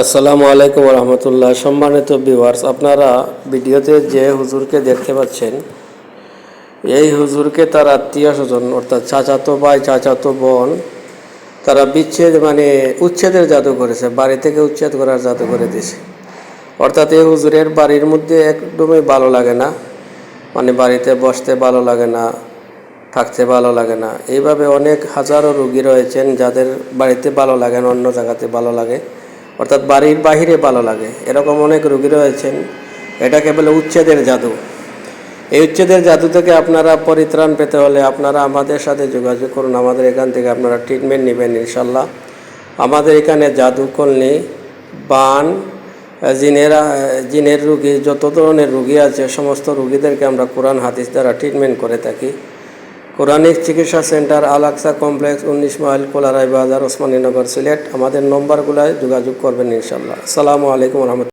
আসসালামু আলাইকুম রহমতুল্লাহ। সম্মানিত ভিউয়ার্স, আপনারা ভিডিওতে যে হুজুরকে দেখতে পাচ্ছেন, এই হুজুরকে তার আত্মীয় স্বজন অর্থাৎ চাচাতো ভাই চাচাতো বোন তারা উচ্ছেদের জাদু করেছে, বাড়ি থেকে উচ্ছেদ করার জাদু করে দিয়েছে। অর্থাৎ এই হুজুরের বাড়ির মধ্যে একদমই ভালো লাগে না, বাড়িতে বসতে ভালো লাগে না, থাকতে ভালো লাগে না। এইভাবে অনেক হাজারো রোগী রয়েছেন যাদের বাড়িতে ভালো লাগে না, অন্য জায়গাতে ভালো লাগে, অর্থাৎ বাড়ির বাহিরে ভালো লাগে। এরকম অনেক রোগী রয়েছেন। এটাকে বলে উচ্ছেদের জাদু। এই উচ্ছেদের জাদু থেকে আপনারা পরিত্রাণ পেতে হলে আপনারা আমাদের সাথে যোগাযোগ করুন। আমাদের এখান থেকে আপনারা ট্রিটমেন্ট নেবেন ইনশাল্লাহ। আমাদের এখানে জাদু কলনি, বান, জিনের রুগী, যত ধরনের রুগী আছে সমস্ত রুগীদেরকে আমরা কোরআন হাদিস দ্বারা ট্রিটমেন্ট করে থাকি। কোরআনিক চিকিৎসা সেন্টার, আল আকসা কমপ্লেক্স, 19 মাইল, কোলারাই বাজার, ওসমানীনগর, সিলেট। আমাদের নম্বরগুলোয় যোগাযোগ করবেন ইনশাল্লাহ। আসসালামু আলাইকুম রহমতুল্লাহ।